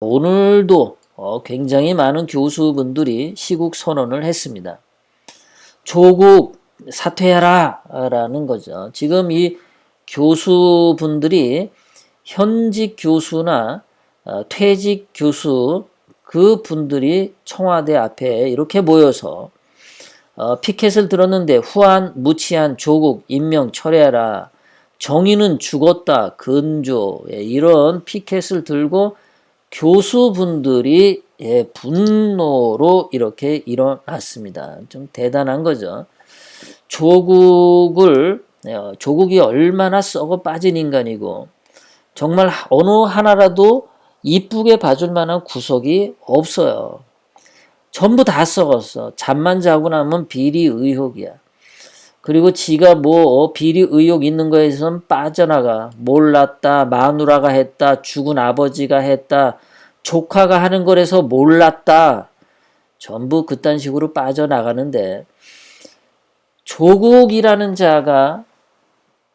오늘도 굉장히 많은 교수분들이 시국 선언을 했습니다. 조국 사퇴하라 라는 거죠. 지금 이 교수분들이 현직 교수나 퇴직 교수 그 분들이 청와대 앞에 이렇게 모여서 피켓을 들었는데 후한 무치한 조국 임명 철회하라, 정의는 죽었다 근조, 이런 피켓을 들고 교수분들이 분노로 이렇게 일어났습니다. 좀 대단한 거죠. 조국이 얼마나 썩어 빠진 인간이고 정말 어느 하나라도 이쁘게 봐줄 만한 구석이 없어요. 전부 다 썩었어. 잠만 자고 나면 비리 의혹이야. 그리고 지가 뭐 비리 의혹 있는 거에선 빠져나가. 몰랐다, 마누라가 했다, 죽은 아버지가 했다, 조카가 하는 거라서 몰랐다. 전부 그딴 식으로 빠져나가는데 조국이라는 자가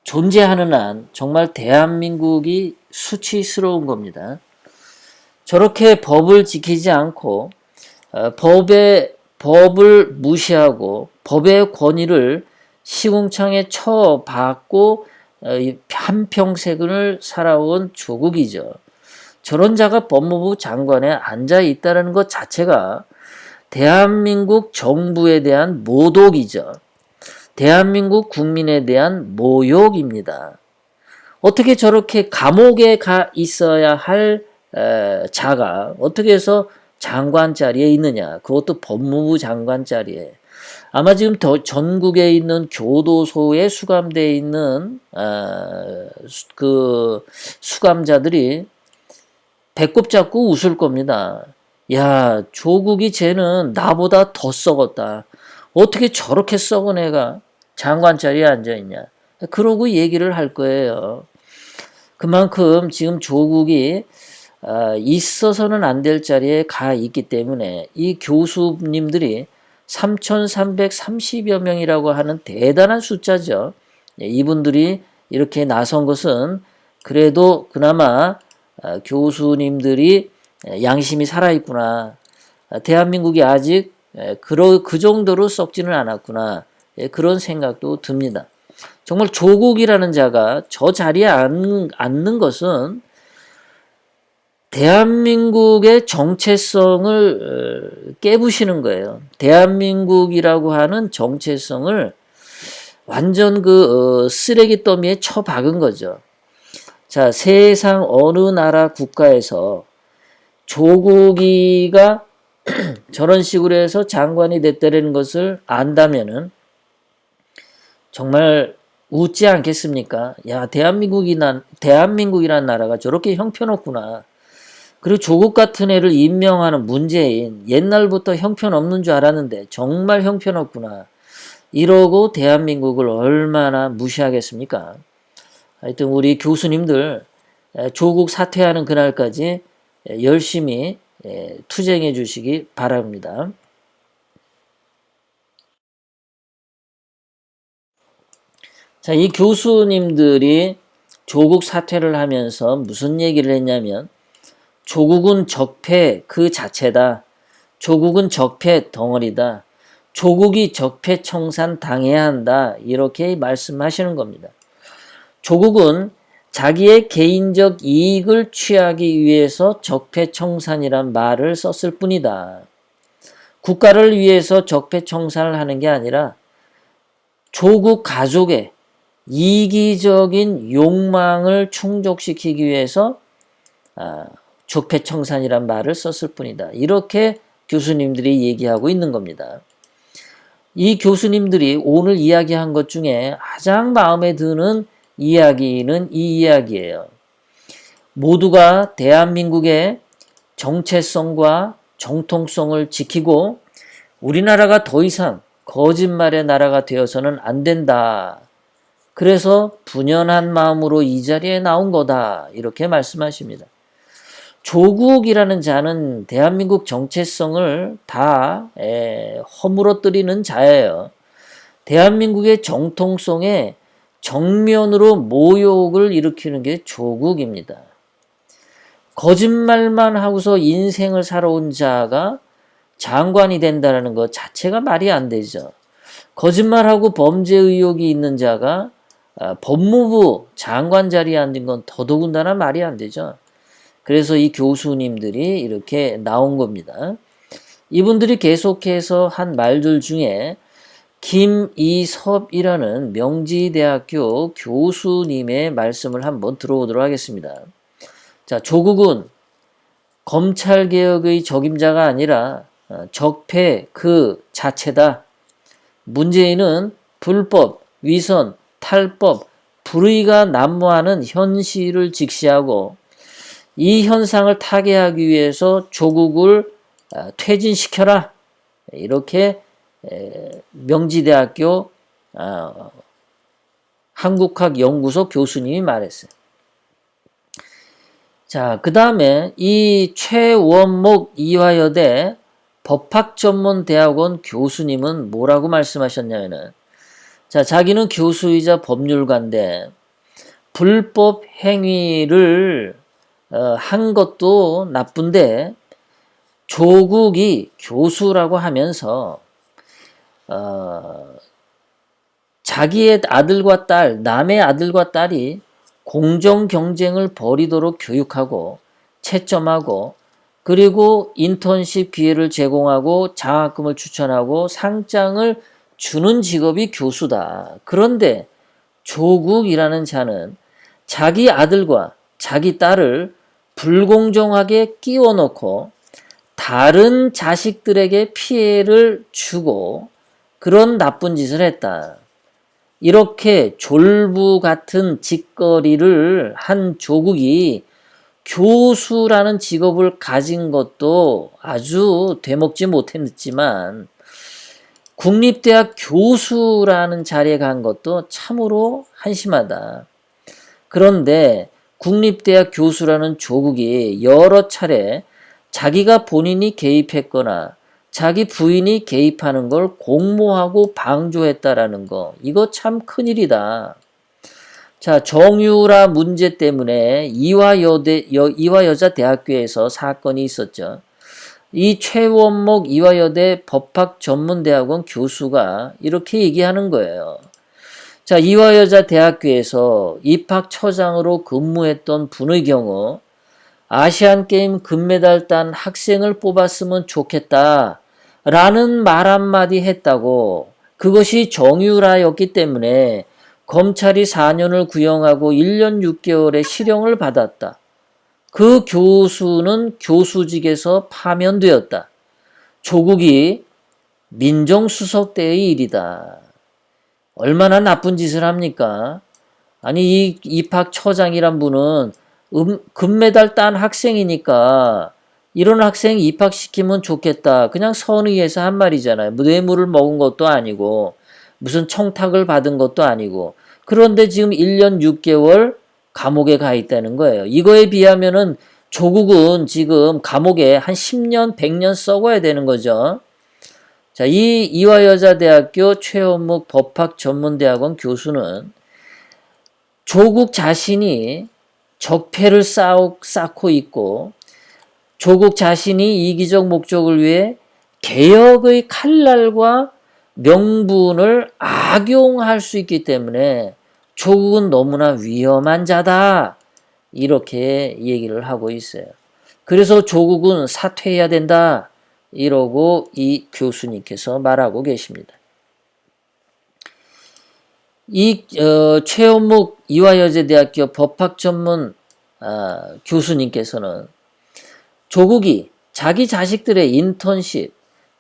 존재하는 한 정말 대한민국이 수치스러운 겁니다. 저렇게 법을 지키지 않고 법을 무시하고 법의 권위를 시궁창에 쳐받고 한평생을 살아온 조국이죠. 저런 자가 법무부 장관에 앉아 있다는 것 자체가 대한민국 정부에 대한 모독이죠. 대한민국 국민에 대한 모욕입니다. 어떻게 저렇게 감옥에 가 있어야 할 자가 어떻게 해서 장관 자리에 있느냐. 그것도 법무부 장관 자리에. 아마 지금 전국에 있는 교도소에 수감되어 있는 그 수감자들이 배꼽 잡고 웃을 겁니다. 야, 조국이 쟤는 나보다 더 썩었다. 어떻게 저렇게 썩은 애가 장관 자리에 앉아있냐. 그러고 얘기를 할 거예요. 그만큼 지금 조국이 있어서는 안 될 자리에 가 있기 때문에 이 교수님들이 3,330여 명이라고 하는 대단한 숫자죠. 이분들이 이렇게 나선 것은 그래도 그나마 교수님들이 양심이 살아있구나. 대한민국이 아직 그 정도로 썩지는 않았구나. 그런 생각도 듭니다. 정말 조국이라는 자가 저 자리에 앉는 것은 대한민국의 정체성을 깨부시는 거예요. 대한민국이라고 하는 정체성을 완전 쓰레기 더미에 쳐박은 거죠. 자, 세상 어느 나라 국가에서 조국이가 저런 식으로 해서 장관이 됐다는 것을 안다면은 정말 웃지 않겠습니까? 야, 대한민국이란 나라가 저렇게 형편없구나. 그리고 조국 같은 애를 임명하는 문재인, 옛날부터 형편없는 줄 알았는데 정말 형편없구나. 이러고 대한민국을 얼마나 무시하겠습니까? 하여튼 우리 교수님들 조국 사퇴하는 그날까지 열심히 투쟁해 주시기 바랍니다. 자, 이 교수님들이 조국 사퇴를 하면서 무슨 얘기를 했냐면 조국은 적폐 그 자체다. 조국은 적폐 덩어리다. 조국이 적폐청산 당해야 한다. 이렇게 말씀하시는 겁니다. 조국은 자기의 개인적 이익을 취하기 위해서 적폐청산이란 말을 썼을 뿐이다. 국가를 위해서 적폐청산을 하는 게 아니라 조국 가족의 이기적인 욕망을 충족시키기 위해서 적폐청산이란 말을 썼을 뿐이다. 이렇게 교수님들이 얘기하고 있는 겁니다. 이 교수님들이 오늘 이야기한 것 중에 가장 마음에 드는 이야기는 이 이야기예요. 모두가 대한민국의 정체성과 정통성을 지키고 우리나라가 더 이상 거짓말의 나라가 되어서는 안 된다. 그래서 분연한 마음으로 이 자리에 나온 거다. 이렇게 말씀하십니다. 조국이라는 자는 대한민국 정체성을 다 허물어뜨리는 자예요. 대한민국의 정통성에 정면으로 모욕을 일으키는 게 조국입니다. 거짓말만 하고서 인생을 살아온 자가 장관이 된다는 것 자체가 말이 안 되죠. 거짓말하고 범죄 의혹이 있는 자가 법무부 장관 자리에 앉은 건 더더군다나 말이 안 되죠. 그래서 이 교수님들이 이렇게 나온 겁니다. 이분들이 계속해서 한 말들 중에 김이섭이라는 명지대학교 교수님의 말씀을 한번 들어보도록 하겠습니다. 자, 조국은 검찰개혁의 적임자가 아니라 적폐 그 자체다. 문재인은 불법, 위선, 탈법, 불의가 난무하는 현실을 직시하고 이 현상을 타개하기 위해서 조국을 퇴진시켜라. 이렇게 명지대학교 한국학연구소 교수님이 말했어요. 자, 그 다음에 이 최원목 이화여대 법학전문대학원 교수님은 뭐라고 말씀하셨냐면은, 자, 자기는 교수이자 법률가인데 불법 행위를 한 것도 나쁜데 조국이 교수라고 하면서 자기의 아들과 딸, 남의 아들과 딸이 공정 경쟁을 벌이도록 교육하고 채점하고 그리고 인턴십 기회를 제공하고 장학금을 추천하고 상장을 주는 직업이 교수다. 그런데 조국이라는 자는 자기 아들과 자기 딸을 불공정하게 끼워 넣고 다른 자식들에게 피해를 주고 그런 나쁜 짓을 했다. 이렇게 졸부 같은 짓거리를 한 조국이 교수라는 직업을 가진 것도 아주 되먹지 못했지만 국립대학 교수라는 자리에 간 것도 참으로 한심하다. 그런데 국립대학 교수라는 조국이 여러 차례 자기가 본인이 개입했거나 자기 부인이 개입하는 걸 공모하고 방조했다라는 거, 이거 참 큰일이다. 자, 정유라 문제 때문에 이화여자대학교에서 사건이 있었죠. 이 최원목 이화여대 법학전문대학원 교수가 이렇게 얘기하는 거예요. 자, 이화여자대학교에서 입학처장으로 근무했던 분의 경우 아시안게임 금메달 딴 학생을 뽑았으면 좋겠다 라는 말 한마디 했다고, 그것이 정유라였기 때문에 검찰이 4년을 구형하고 1년 6개월의 실형을 받았다. 그 교수는 교수직에서 파면되었다. 조국이 민정수석 때의 일이다. 얼마나 나쁜 짓을 합니까? 아니, 이 입학처장이란 분은 금메달 딴 학생이니까 이런 학생 입학시키면 좋겠다. 그냥 선의해서 한 말이잖아요. 뇌물을 먹은 것도 아니고 무슨 청탁을 받은 것도 아니고. 그런데 지금 1년 6개월 감옥에 가 있다는 거예요. 이거에 비하면은 조국은 지금 감옥에 한 10년, 100년 썩어야 되는 거죠. 자, 이 이화여자대학교 최원목 법학전문대학원 교수는 조국 자신이 적폐를 쌓고 있고 조국 자신이 이기적 목적을 위해 개혁의 칼날과 명분을 악용할 수 있기 때문에 조국은 너무나 위험한 자다. 이렇게 얘기를 하고 있어요. 그래서 조국은 사퇴해야 된다. 이러고 이 교수님께서 말하고 계십니다. 이 최원목 이화여자대학교 법학전문 교수님께서는 조국이 자기 자식들의 인턴십,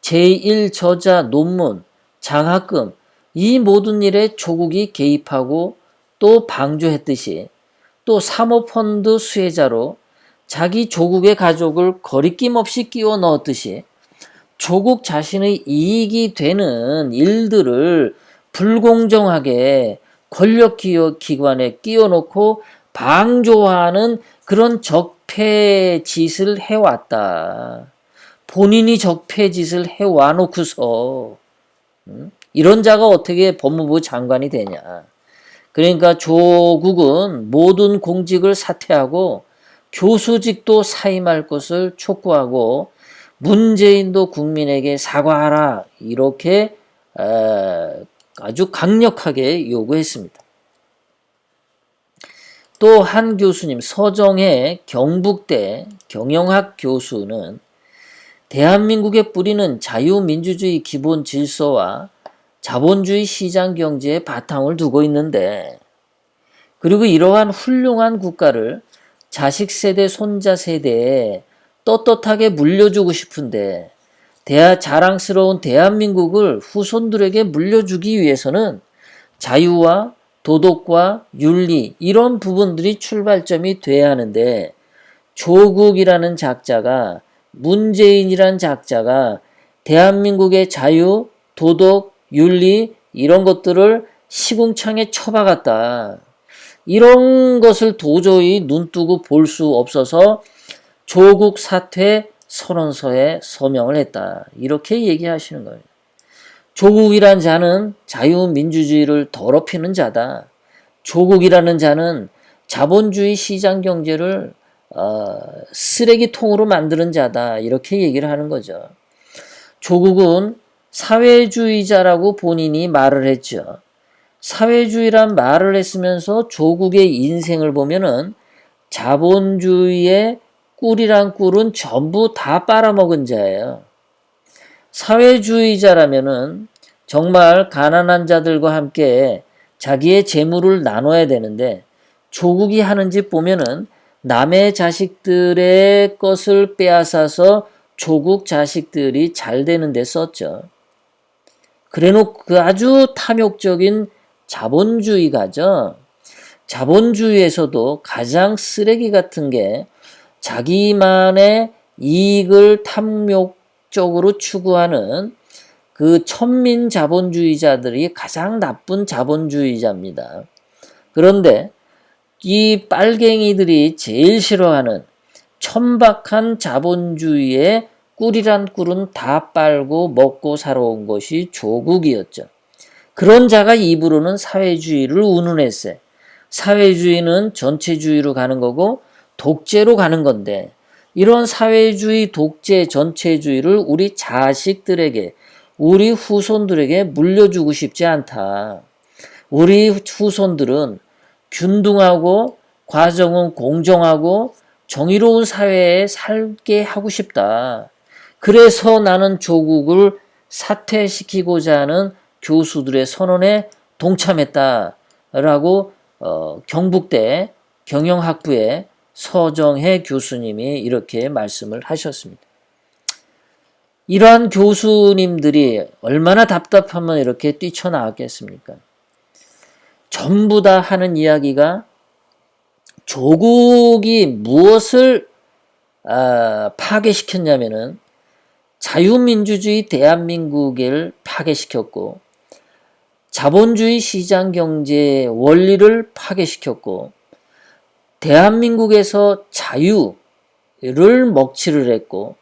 제1저자 논문, 장학금 이 모든 일에 조국이 개입하고 또 방조했듯이 또 사모펀드 수혜자로 자기 조국의 가족을 거리낌 없이 끼워 넣었듯이 조국 자신의 이익이 되는 일들을 불공정하게 권력기관에 끼워놓고 방조하는 그런 적폐짓을 해왔다. 본인이 적폐짓을 해와놓고서 이런 자가 어떻게 법무부 장관이 되냐. 그러니까 조국은 모든 공직을 사퇴하고 교수직도 사임할 것을 촉구하고 문재인도 국민에게 사과하라 이렇게 아주 강력하게 요구했습니다. 또 한 교수님, 서정혜 경북대 경영학 교수는 대한민국의 뿌리는 자유민주주의 기본 질서와 자본주의 시장 경제의 바탕을 두고 있는데, 그리고 이러한 훌륭한 국가를 자식 세대, 손자 세대에 떳떳하게 물려주고 싶은데, 자랑스러운 대한민국을 후손들에게 물려주기 위해서는 자유와 도덕과 윤리 이런 부분들이 출발점이 돼야 하는데, 조국이라는 작자가, 문재인이라는 작자가 대한민국의 자유, 도덕, 윤리 이런 것들을 시궁창에 쳐박았다. 이런 것을 도저히 눈뜨고 볼 수 없어서 조국 사퇴 선언서에 서명을 했다. 이렇게 얘기하시는 거예요. 조국이란 자는 자유민주주의를 더럽히는 자다. 조국이라는 자는 자본주의 시장 경제를 쓰레기통으로 만드는 자다. 이렇게 얘기를 하는 거죠. 조국은 사회주의자라고 본인이 말을 했죠. 사회주의란 말을 했으면서 조국의 인생을 보면은 자본주의의 꿀이란 꿀은 전부 다 빨아먹은 자예요. 사회주의자라면은 정말 가난한 자들과 함께 자기의 재물을 나눠야 되는데, 조국이 하는 짓 보면은 남의 자식들의 것을 빼앗아서 조국 자식들이 잘 되는 데 썼죠. 그래놓고 그 아주 탐욕적인 자본주의가죠. 자본주의에서도 가장 쓰레기 같은 게 자기만의 이익을 탐욕적으로 추구하는 그 천민 자본주의자들이 가장 나쁜 자본주의자입니다. 그런데 이 빨갱이들이 제일 싫어하는 천박한 자본주의의 꿀이란 꿀은 다 빨고 먹고 살아온 것이 조국이었죠. 그런 자가 입으로는 사회주의를 운운했어요. 사회주의는 전체주의로 가는 거고 독재로 가는 건데, 이런 사회주의, 독재, 전체주의를 우리 자식들에게, 우리 후손들에게 물려주고 싶지 않다. 우리 후손들은 균등하고 과정은 공정하고 정의로운 사회에 살게 하고 싶다. 그래서 나는 조국을 사퇴시키고자 하는 교수들의 선언에 동참했다라고 경북대 경영학부의 서정혜 교수님이 이렇게 말씀을 하셨습니다. 이러한 교수님들이 얼마나 답답하면 이렇게 뛰쳐나왔겠습니까? 전부 다 하는 이야기가 조국이 무엇을 파괴시켰냐면은 자유민주주의 대한민국을 파괴시켰고, 자본주의 시장 경제의 원리를 파괴시켰고, 대한민국에서 자유를 먹칠을 했고,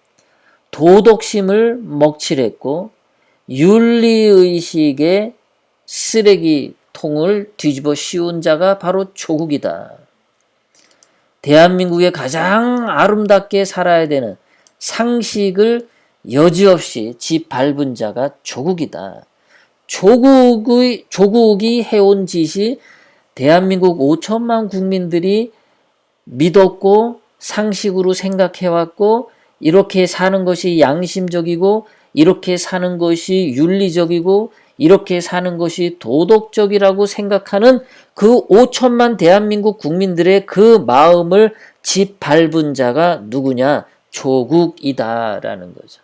도덕심을 먹칠했고, 윤리의식의 쓰레기통을 뒤집어 씌운 자가 바로 조국이다. 대한민국에 가장 아름답게 살아야 되는 상식을 여지없이 짓밟은 자가 조국이다. 조국이 해온 짓이 대한민국 5천만 국민들이 믿었고 상식으로 생각해왔고, 이렇게 사는 것이 양심적이고, 이렇게 사는 것이 윤리적이고, 이렇게 사는 것이 도덕적이라고 생각하는 그 5천만 대한민국 국민들의 그 마음을 짓밟은 자가 누구냐? 조국이다라는 거죠.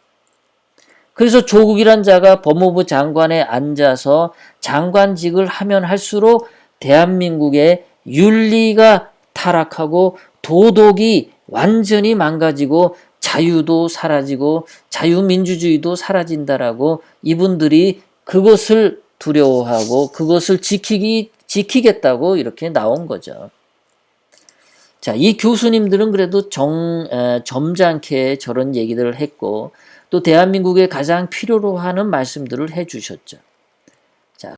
그래서 조국이란 자가 법무부 장관에 앉아서 장관직을 하면 할수록 대한민국의 윤리가 타락하고 도덕이 완전히 망가지고 자유도 사라지고 자유민주주의도 사라진다라고 이분들이 그것을 두려워하고 그것을 지키겠다고 이렇게 나온 거죠. 자, 이 교수님들은 그래도 점잖게 저런 얘기들을 했고, 또 대한민국에 가장 필요로 하는 말씀들을 해주셨죠.